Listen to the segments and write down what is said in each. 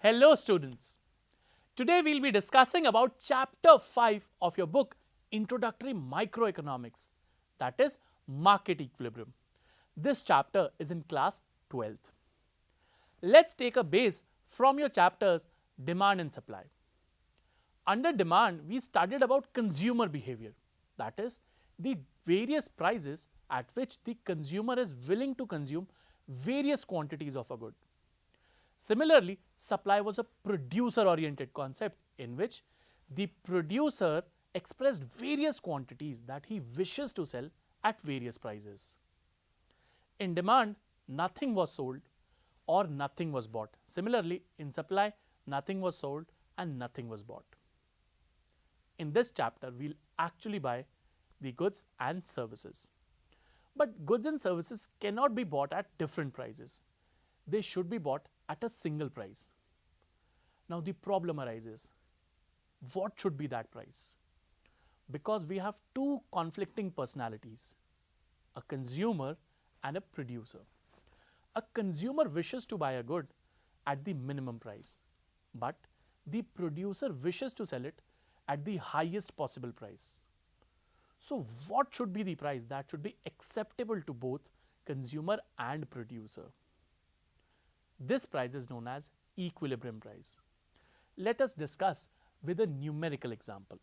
Hello students. Today we will be discussing about chapter 5 of your book Introductory Microeconomics, that is Market Equilibrium. This chapter is in class 12th. Let's take a base from your chapters Demand and Supply. Under demand, we studied about consumer behavior, that is the various prices at which the consumer is willing to consume various quantities of a good. Similarly, supply was a producer-oriented concept in which the producer expressed various quantities that he wishes to sell at various prices. In demand, nothing was sold or nothing was bought. Similarly, in supply, nothing was sold and nothing was bought. In this chapter, we will actually buy the goods and services. But goods and services cannot be bought at different prices. They should be bought at a single price. Now the problem arises, what should be that price? Because we have two conflicting personalities, a consumer and a producer. A consumer wishes to buy a good at the minimum price, but the producer wishes to sell it at the highest possible price. So what should be the price that should be acceptable to both consumer and producer? This price is known as equilibrium price. Let us discuss with a numerical example.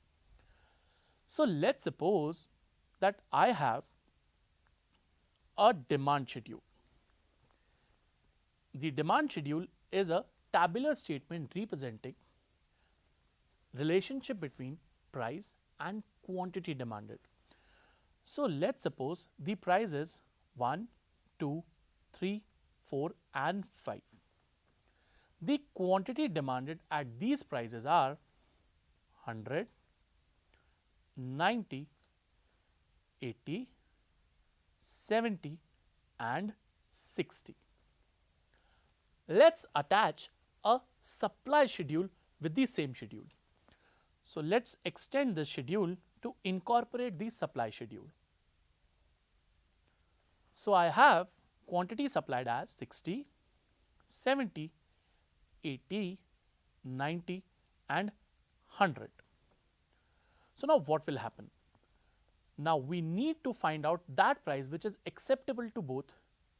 So let's suppose that I have a demand schedule. The demand schedule is a tabular statement representing relationship between price and quantity demanded. So let's suppose the price is 1, 2, 3, 4 and 5. The quantity demanded at these prices are 100, 90, 80, 70 and 60. Let's attach a supply schedule with the same schedule. So let's extend this schedule to incorporate the supply schedule. So I have quantity supplied as 60, 70, 80, 90 and 100. So now what will happen? Now we need to find out that price which is acceptable to both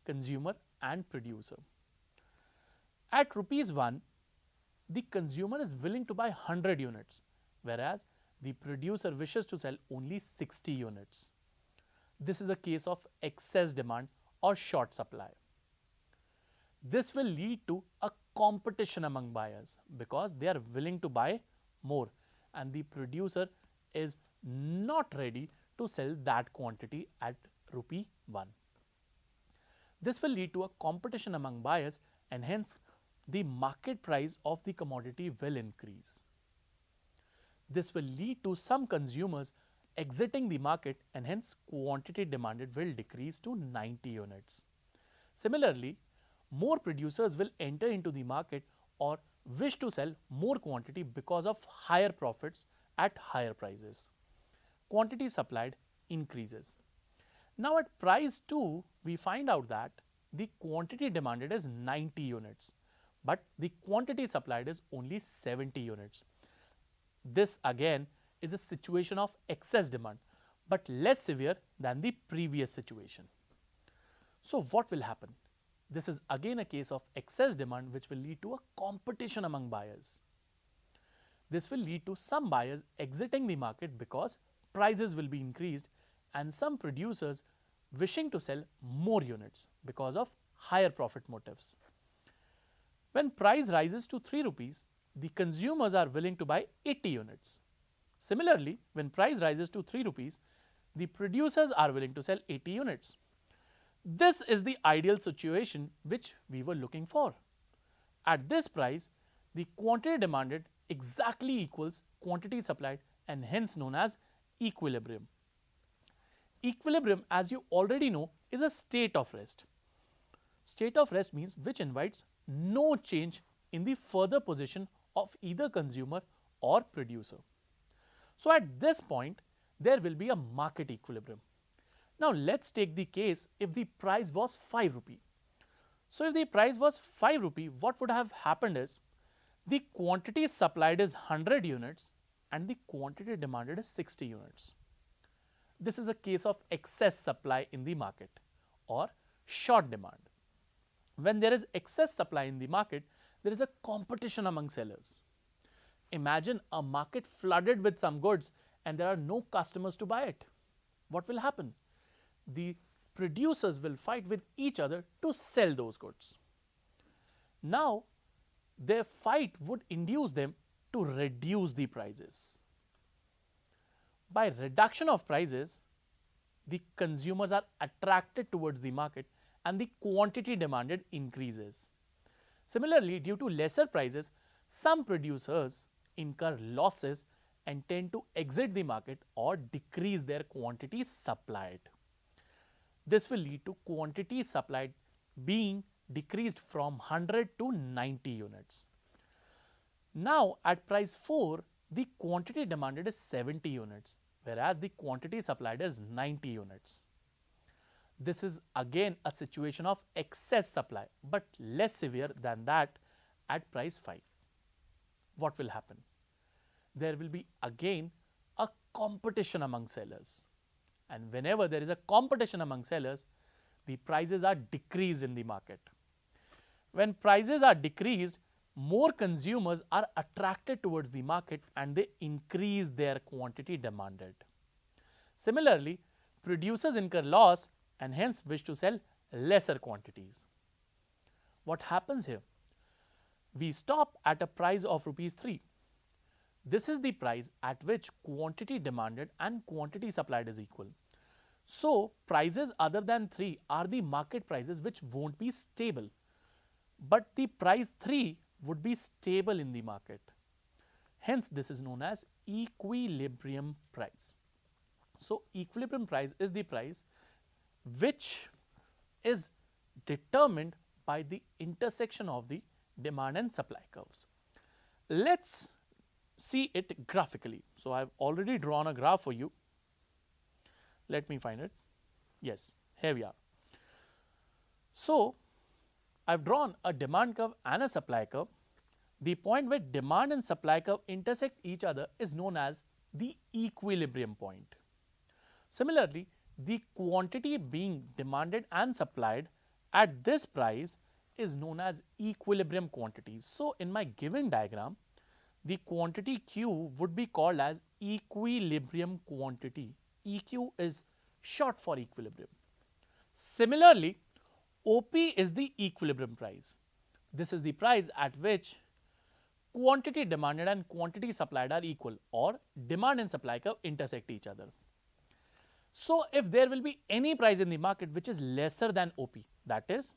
consumer and producer. At rupees 1, the consumer is willing to buy 100 units, whereas the producer wishes to sell only 60 units. This is a case of excess demand or short supply. This will lead to a competition among buyers because they are willing to buy more and the producer is not ready to sell that quantity at rupee 1. This will lead to a competition among buyers and hence the market price of the commodity will increase. This will lead to some consumers exiting the market and hence quantity demanded will decrease to 90 units. Similarly, more producers will enter into the market or wish to sell more quantity because of higher profits at higher prices. Quantity supplied increases. Now at price 2, we find out that the quantity demanded is 90 units, but the quantity supplied is only 70 units. This again is a situation of excess demand, but less severe than the previous situation. So what will happen? This is again a case of excess demand which will lead to a competition among buyers. This will lead to some buyers exiting the market because prices will be increased and some producers wishing to sell more units because of higher profit motives. When price rises to 3 rupees, the consumers are willing to buy 80 units. Similarly, when price rises to 3 rupees, the producers are willing to sell 80 units. This is the ideal situation which we were looking for. At this price, the quantity demanded exactly equals quantity supplied and hence known as equilibrium. Equilibrium, as you already know, is a state of rest. State of rest means which invites no change in the further position of either consumer or producer. So at this point, there will be a market equilibrium. Now let's take the case if the price was 5 rupee. So if the price was 5 rupee, what would have happened is The quantity supplied is 100 units and the quantity demanded is 60 units. This is a case of excess supply in the market or short demand. When there is excess supply in the market, there is a competition among sellers. Imagine a market flooded with some goods and there are no customers to buy it. What will happen? The producers will fight with each other to sell those goods. Now, their fight would induce them to reduce the prices. By reduction of prices, the consumers are attracted towards the market and the quantity demanded increases. Similarly, due to lesser prices, some producers incur losses and tend to exit the market or decrease their quantity supplied. This will lead to quantity supplied being decreased from 100 to 90 units. Now, at price 4, the quantity demanded is 70 units, whereas the quantity supplied is 90 units. This is again a situation of excess supply, but less severe than that at price 5. What will happen? There will be again a competition among sellers. And whenever there is a competition among sellers, the prices are decreased in the market. When prices are decreased, more consumers are attracted towards the market and they increase their quantity demanded. Similarly, producers incur loss and hence wish to sell lesser quantities. What happens here? We stop at a price of rupees 3. This is the price at which quantity demanded and quantity supplied is equal. So, prices other than 3 are the market prices which won't be stable, but the price 3 would be stable in the market. Hence, this is known as equilibrium price. So, equilibrium price is the price which is determined by the intersection of the demand and supply curves. Let's see it graphically. So, I have already drawn a graph for you. Let me find it. Yes, here we are. So, I have drawn a demand curve and a supply curve. The point where demand and supply curve intersect each other is known as the equilibrium point. Similarly, the quantity being demanded and supplied at this price is known as equilibrium quantity. So, in my given diagram, the quantity Q would be called as equilibrium quantity. EQ is short for equilibrium. Similarly, OP is the equilibrium price. This is the price at which quantity demanded and quantity supplied are equal, or demand and supply curve intersect each other. So, if there will be any price in the market which is lesser than OP, that is,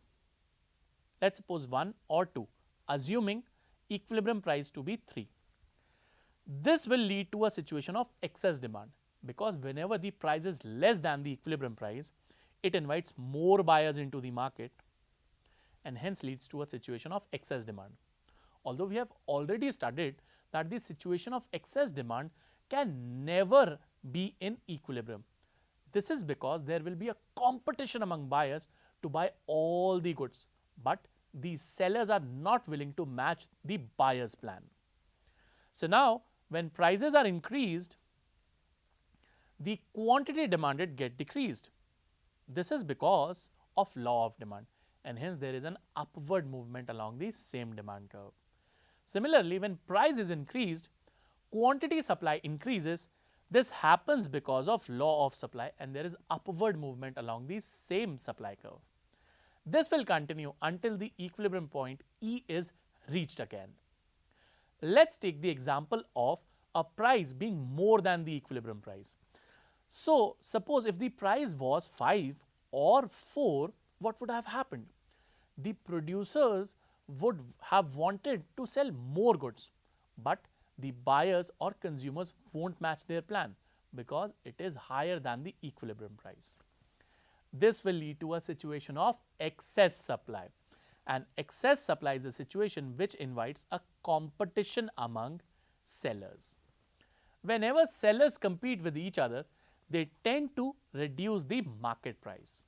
let us suppose 1 or 2, assuming equilibrium price to be 3. This will lead to a situation of excess demand, because whenever the price is less than the equilibrium price, it invites more buyers into the market and hence leads to a situation of excess demand. Although we have already studied that the situation of excess demand can never be in equilibrium. This is because there will be a competition among buyers to buy all the goods, but the sellers are not willing to match the buyer's plan. So, now when prices are increased, the quantity demanded get decreased. This is because of law of demand, and hence there is an upward movement along the same demand curve. Similarly, when price is increased, quantity supply increases. This happens because of law of supply and there is upward movement along the same supply curve. This will continue until the equilibrium point E is reached again. Let's take the example of a price being more than the equilibrium price. So, suppose if the price was 5 or 4, what would have happened? The producers would have wanted to sell more goods, but the buyers or consumers won't match their plan because it is higher than the equilibrium price. This will lead to a situation of excess supply, and excess supply is a situation which invites a competition among sellers. Whenever sellers compete with each other, they tend to reduce the market price.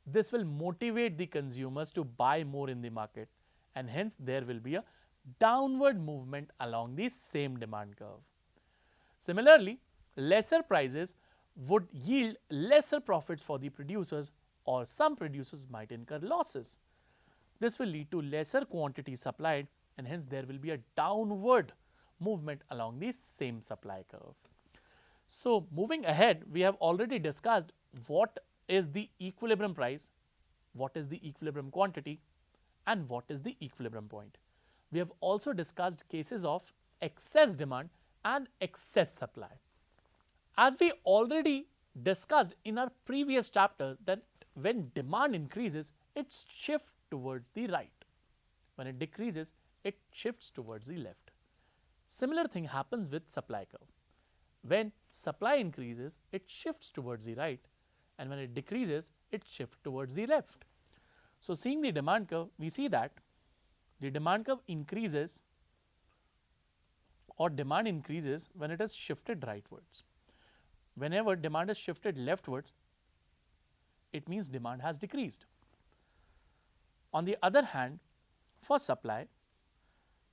This will motivate the consumers to buy more in the market, and hence there will be a downward movement along the same demand curve. Similarly, lesser prices would yield lesser profits for the producers, or some producers might incur losses. This will lead to lesser quantity supplied, and hence there will be a downward movement along the same supply curve. So, moving ahead, we have already discussed what is the equilibrium price, what is the equilibrium quantity, and what is the equilibrium point. We have also discussed cases of excess demand and excess supply. As we already discussed in our previous chapter, that when demand increases, it shifts towards the right. When it decreases, it shifts towards the left. Similar thing happens with supply curve. When supply increases, it shifts towards the right, and when it decreases, it shifts towards the left. So, seeing the demand curve, we see that the demand curve increases, or demand increases when it is shifted rightwards. Whenever demand is shifted leftwards, it means demand has decreased. On the other hand, for supply,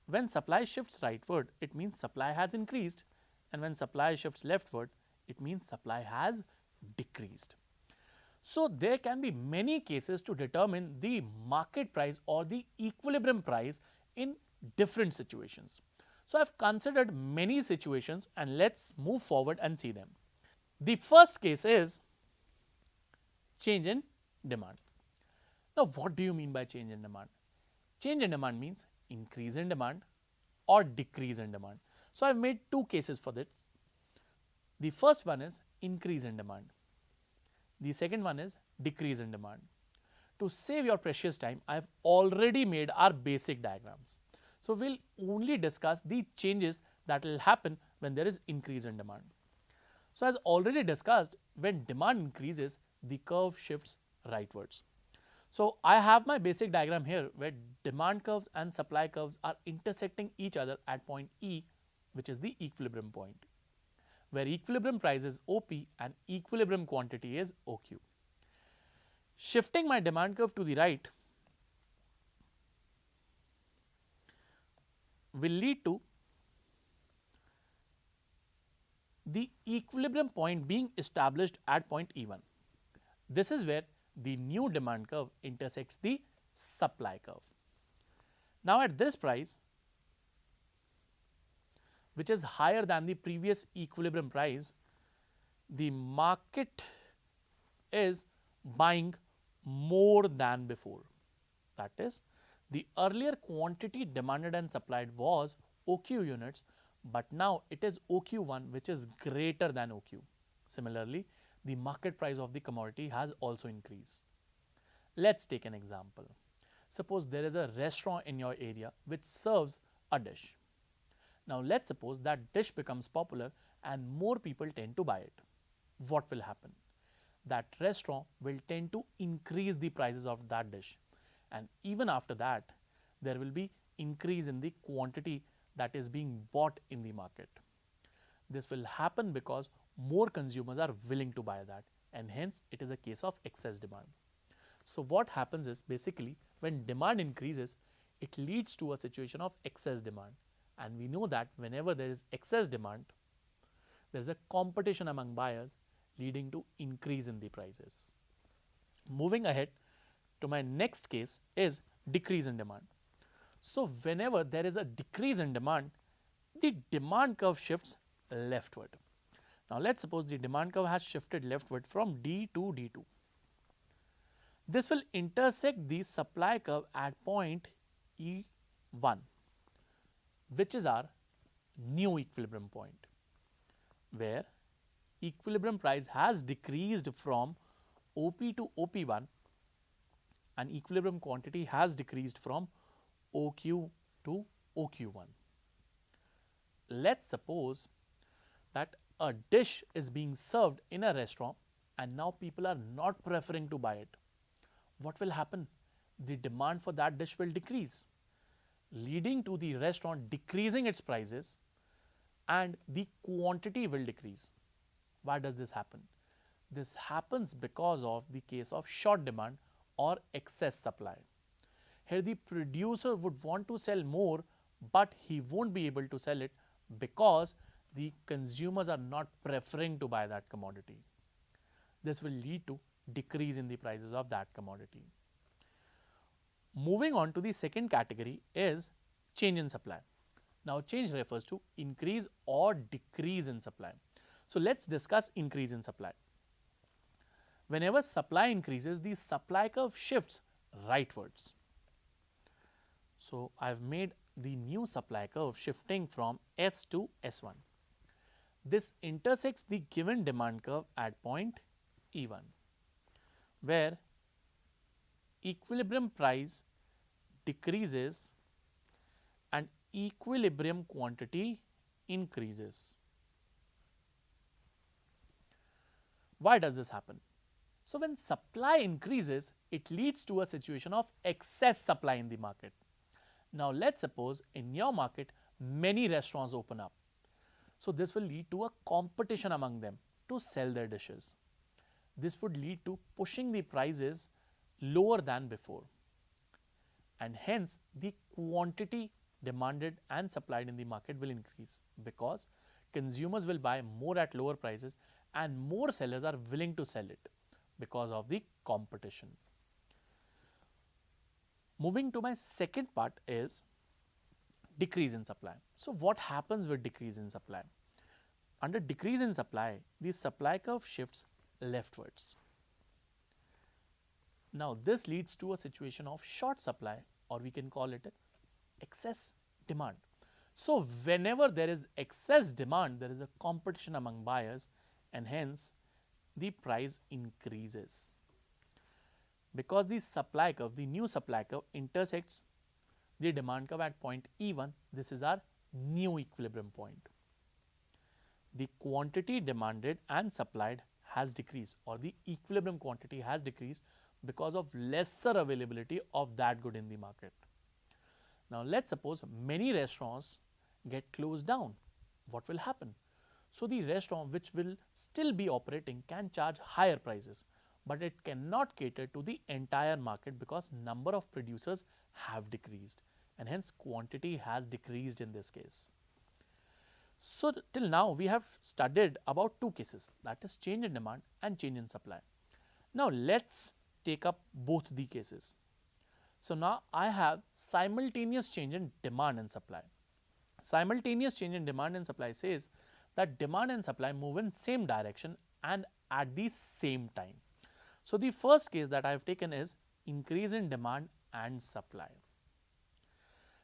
when supply shifts rightward, it means supply has increased, and when supply shifts leftward, it means supply has decreased. So, there can be many cases to determine the market price or the equilibrium price in different situations. So, I have considered many situations, and let us move forward and see them. The first case is change in demand. Now, what do you mean by change in demand? Change in demand means increase in demand or decrease in demand. So, I have made two cases for this. The first one is increase in demand. The second one is decrease in demand. To save your precious time, I have already made our basic diagrams. So, we will only discuss the changes that will happen when there is increase in demand. So, as already discussed, when demand increases, the curve shifts rightwards. So, I have my basic diagram here where demand curves and supply curves are intersecting each other at point E, which is the equilibrium point, where equilibrium price is OP and equilibrium quantity is OQ. Shifting my demand curve to the right will lead to the equilibrium point being established at point E1. This is where the new demand curve intersects the supply curve. Now, at this price, which is higher than the previous equilibrium price, the market is buying more than before. That is, the earlier quantity demanded and supplied was OQ units, but now it is OQ1, which is greater than OQ. Similarly, the market price of the commodity has also increased. Let us take an example. Suppose there is a restaurant in your area which serves a dish. Now, let us suppose that dish becomes popular and more people tend to buy it. What will happen? That restaurant will tend to increase the prices of that dish, and even after that, there will be increase in the quantity that is being bought in the market. This will happen because more consumers are willing to buy that, and hence it is a case of excess demand. So, what happens is basically when demand increases, it leads to a situation of excess demand, and we know that whenever there is excess demand, there is a competition among buyers leading to increase in the prices. Moving ahead to my next case is decrease in demand. So, whenever there is a decrease in demand, the demand curve shifts leftward. Now, let us suppose the demand curve has shifted leftward from D to D2. This will intersect the supply curve at point E1, which is our new equilibrium point, where equilibrium price has decreased from OP to OP1 and equilibrium quantity has decreased from OQ to OQ1. Let us suppose that a dish is being served in a restaurant and now people are not preferring to buy it. What will happen? The demand for that dish will decrease, leading to the restaurant decreasing its prices and the quantity will decrease. Why does this happen? This happens because of the case of short demand or excess supply. Here the producer would want to sell more, but he won't be able to sell it because the consumers are not preferring to buy that commodity. This will lead to decrease in the prices of that commodity. Moving on to the second category is change in supply. Now, change refers to increase or decrease in supply. So, let us discuss increase in supply. Whenever supply increases, the supply curve shifts rightwards. So, I have made the new supply curve shifting from S to S1. This intersects the given demand curve at point E1, where equilibrium price decreases and equilibrium quantity increases. Why does this happen? So, when supply increases, it leads to a situation of excess supply in the market. Now, let us suppose in your market many restaurants open up. So, this will lead to a competition among them to sell their dishes. This would lead to pushing the prices lower than before, and hence the quantity demanded and supplied in the market will increase because consumers will buy more at lower prices and more sellers are willing to sell it because of the competition. Moving to my second part is decrease in supply. So, what happens with decrease in supply? Under decrease in supply, the supply curve shifts leftwards. Now, this leads to a situation of short supply, or we can call it excess demand. So, whenever there is excess demand, there is a competition among buyers and hence the price increases. Because the supply curve, the new supply curve intersects the demand curve at point E1, this is our new equilibrium point. The quantity demanded and supplied has decreased, or the equilibrium quantity has decreased because of lesser availability of that good in the market. Now, let us suppose many restaurants get closed down. What will happen? So, the restaurant which will still be operating can charge higher prices, but it cannot cater to the entire market because number of producers have decreased and hence quantity has decreased in this case. So, till now we have studied about two cases, that is change in demand and change in supply. Now, let us take up both the cases. So, now I have simultaneous change in demand and supply. Simultaneous change in demand and supply says that demand and supply move in same direction and at the same time. So, the first case that I have taken is increase in demand and supply.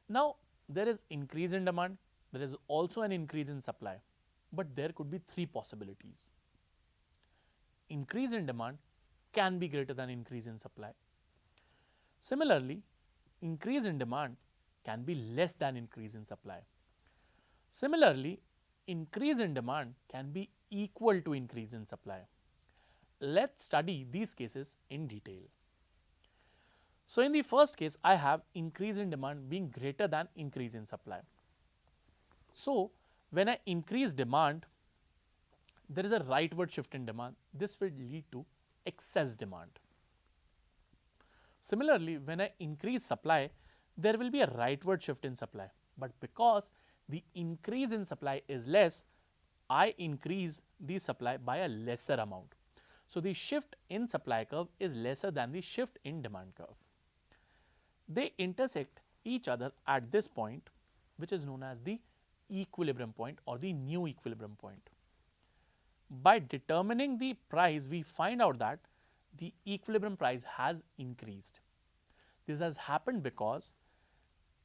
Now, there is increase in demand, there is also an increase in supply, but there could be three possibilities. Increase in demand can be greater than increase in supply. Similarly, increase in demand can be less than increase in supply. Similarly, increase in demand can be equal to increase in supply. Let's study these cases in detail. So, in the first case, I have increase in demand being greater than increase in supply. So, when I increase demand, there is a rightward shift in demand. This will lead to excess demand. Similarly, when I increase supply, there will be a rightward shift in supply, but because the increase in supply is less, I increase the supply by a lesser amount. So, the shift in supply curve is lesser than the shift in demand curve. They intersect each other at this point, which is known as the equilibrium point or the new equilibrium point. By determining the price, we find out that the equilibrium price has increased. This has happened because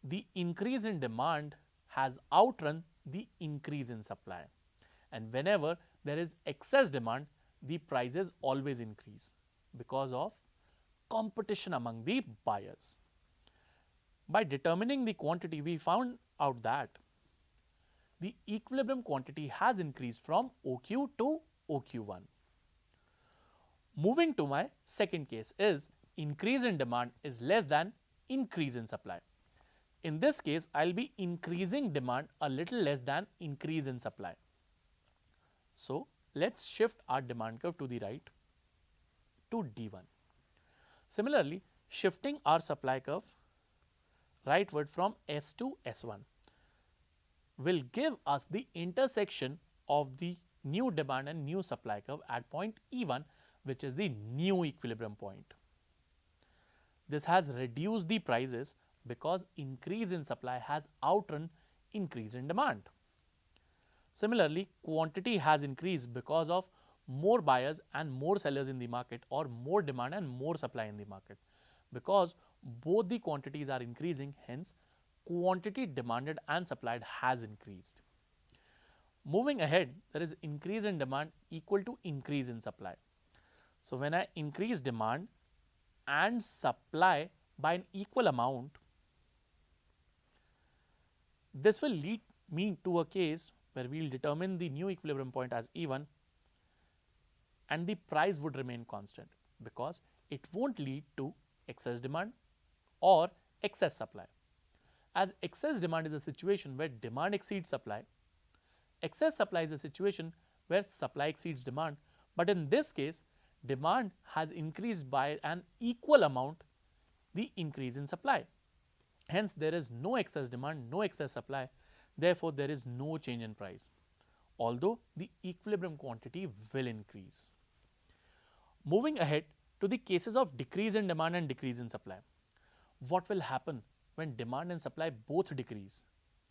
the increase in demand has outrun the increase in supply, and whenever there is excess demand, the prices always increase because of competition among the buyers. By determining the quantity, we found out that the equilibrium quantity has increased from OQ to OQ1. Moving to my second case is increase in demand is less than increase in supply. In this case, I will be increasing demand a little less than increase in supply. So, let us shift our demand curve to the right to D1. Similarly, shifting our supply curve rightward from S to S1. will give us the intersection of the new demand and new supply curve at point E1, which is the new equilibrium point. This has reduced the prices because increase in supply has outrun increase in demand. Similarly, quantity has increased because of more buyers and more sellers in the market, or more demand and more supply in the market, because both the quantities are increasing, hence quantity demanded and supplied has increased. Moving ahead, there is increase in demand equal to increase in supply. So, when I increase demand and supply by an equal amount, this will lead me to a case where we will determine the new equilibrium point as E1 and the price would remain constant, because it won't lead to excess demand or excess supply. As excess demand is a situation where demand exceeds supply, excess supply is a situation where supply exceeds demand, but in this case demand has increased by an equal amount the increase in supply. Hence, there is no excess demand, no excess supply, therefore, there is no change in price, although the equilibrium quantity will increase. Moving ahead to the cases of decrease in demand and decrease in supply. What will happen when demand and supply both decrease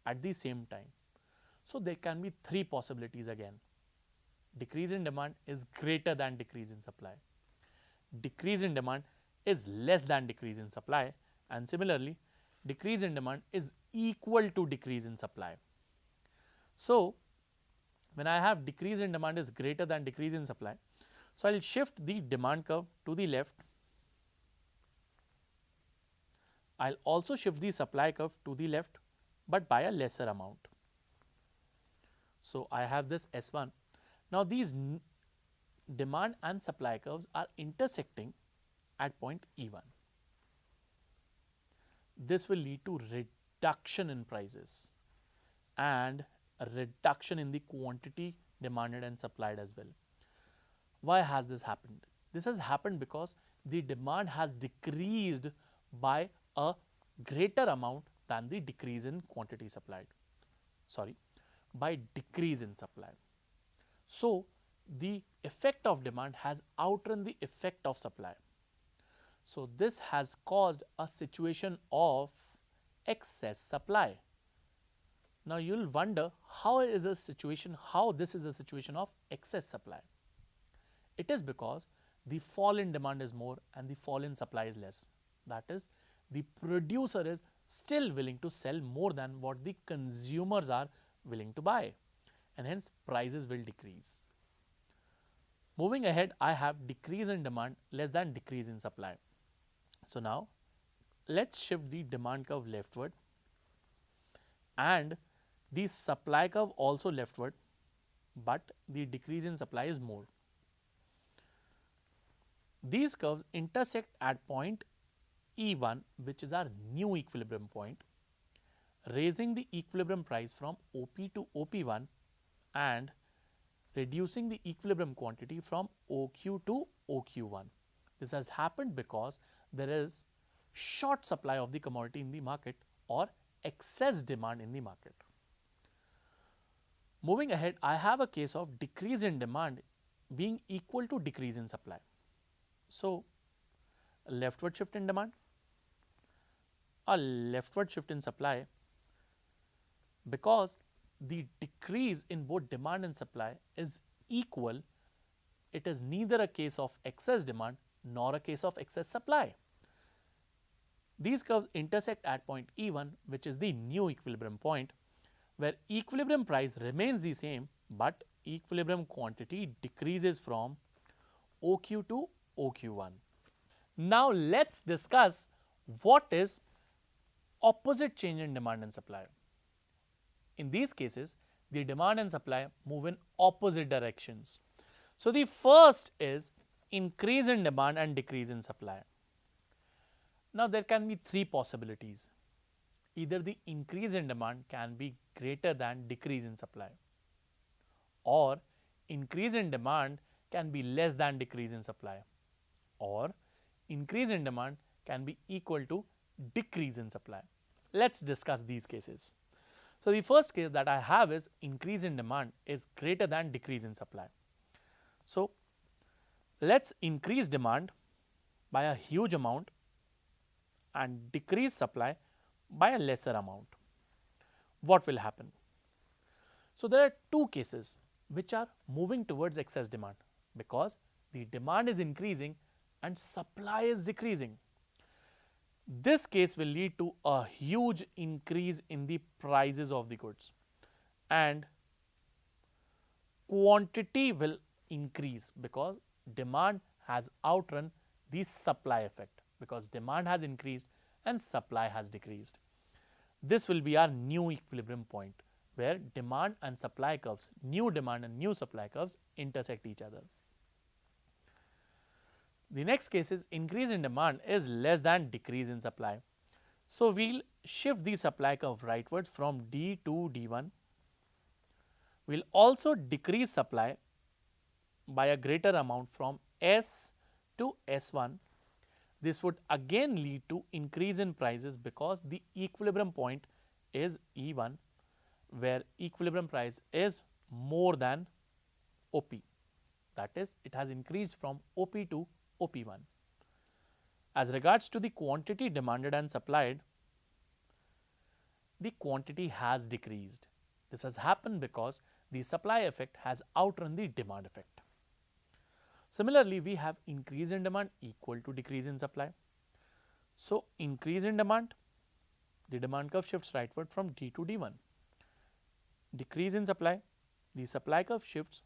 at the same time? So, there can be three possibilities again. Decrease in demand is greater than decrease in supply. Decrease in demand is less than decrease in supply, and similarly, decrease in demand is equal to decrease in supply. So, when I have decrease in demand is greater than decrease in supply, so I will shift the demand curve to the left. I will also shift the supply curve to the left, but by a lesser amount. So, I have this S1. Now, these demand and supply curves are intersecting at point E1. This will lead to reduction in prices and a reduction in the quantity demanded and supplied as well. Why has this happened? This has happened because the demand has decreased by a greater amount than the decrease in quantity supplied, by decrease in supply. So, the effect of demand has outrun the effect of supply. So, this has caused a situation of excess supply. Now, you will wonder how this is a situation of excess supply. It is because the fall in demand is more and the fall in supply is less. That is, the producer is still willing to sell more than what the consumers are willing to buy, and hence prices will decrease. Moving ahead, I have decrease in demand less than decrease in supply. So, now let us shift the demand curve leftward and the supply curve also leftward, but the decrease in supply is more. These curves intersect at point E1, which is our new equilibrium point, raising the equilibrium price from OP to OP1 and reducing the equilibrium quantity from OQ to OQ1. This has happened because there is short supply of the commodity in the market or excess demand in the market. Moving ahead, I have a case of decrease in demand being equal to decrease in supply. So, a leftward shift in demand, a leftward shift in supply, because the decrease in both demand and supply is equal. It is neither a case of excess demand nor a case of excess supply. These curves intersect at point E1, which is the new equilibrium point, where equilibrium price remains the same, but equilibrium quantity decreases from OQ to OQ1. Now, let us discuss what is opposite change in demand and supply. In these cases, the demand and supply move in opposite directions. So, the first is increase in demand and decrease in supply. Now, there can be three possibilities. Either the increase in demand can be greater than decrease in supply, or increase in demand can be less than decrease in supply, or increase in demand can be equal to decrease in supply. Let us discuss these cases. So, the first case that I have is increase in demand is greater than decrease in supply. So, let us increase demand by a huge amount and decrease supply by a lesser amount. What will happen? So, there are two cases which are moving towards excess demand because the demand is increasing and supply is decreasing. This case will lead to a huge increase in the prices of the goods and quantity will increase because demand has outrun the supply effect, because demand has increased and supply has decreased. This will be our new equilibrium point where demand and supply curves, new demand and new supply curves intersect each other. The next case is increase in demand is less than decrease in supply. So, we will shift the supply curve rightward from D to D1. We will also decrease supply by a greater amount from S to S1. This would again lead to increase in prices because the equilibrium point is E1 where equilibrium price is more than OP, that is it has increased from OP to OP1. As regards to the quantity demanded and supplied, the quantity has decreased. This has happened because the supply effect has outrun the demand effect. Similarly, we have increase in demand equal to decrease in supply. So, increase in demand, the demand curve shifts rightward from D to D1. Decrease in supply, the supply curve shifts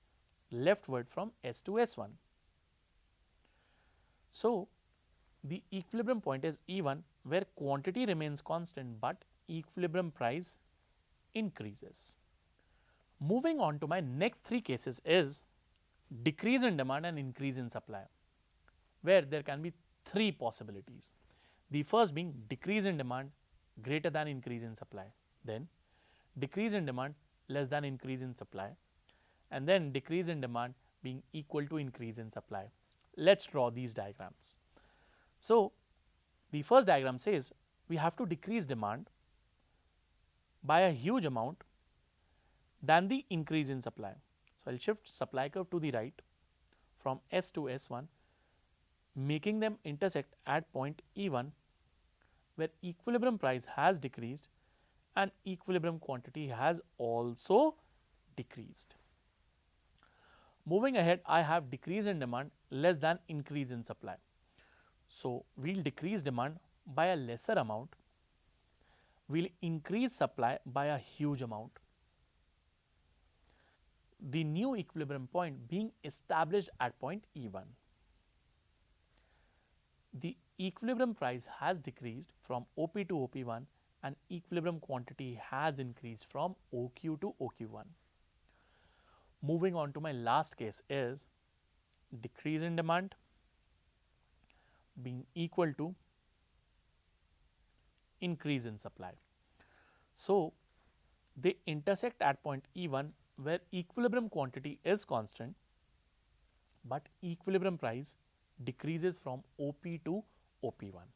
leftward from S to S1. So, the equilibrium point is E1 where quantity remains constant but equilibrium price increases. Moving on to my next three cases is decrease in demand and increase in supply, where there can be three possibilities. The first being decrease in demand greater than increase in supply, then decrease in demand less than increase in supply, and then decrease in demand being equal to increase in supply. Let us draw these diagrams. So, the first diagram says we have to decrease demand by a huge amount than the increase in supply. So, I will shift supply curve to the right from S to S1, making them intersect at point E1 where equilibrium price has decreased and equilibrium quantity has also decreased. Moving ahead, I have decrease in demand less than increase in supply. So, we will decrease demand by a lesser amount, we will increase supply by a huge amount. The new equilibrium point being established at point E1. The equilibrium price has decreased from OP to OP1 and equilibrium quantity has increased from OQ to OQ1. Moving on to my last case is decrease in demand being equal to increase in supply. So, they intersect at point E1 where equilibrium quantity is constant, but equilibrium price decreases from OP to OP1.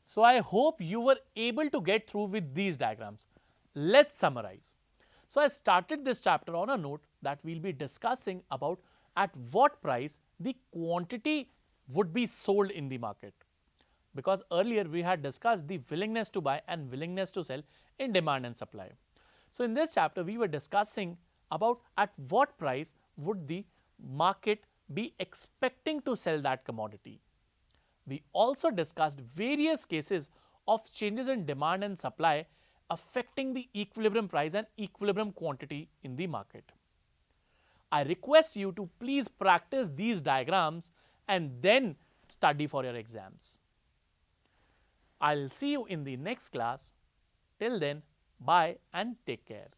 So, I hope you were able to get through with these diagrams. Let us summarize. So, I started this chapter on a note that we will be discussing about at what price the quantity would be sold in the market, because earlier we had discussed the willingness to buy and willingness to sell in demand and supply. So, in this chapter we were discussing about at what price would the market be expecting to sell that commodity. We also discussed various cases of changes in demand and supply affecting the equilibrium price and equilibrium quantity in the market. I request you to please practice these diagrams and then study for your exams. I will see you in the next class. Till then, bye and take care.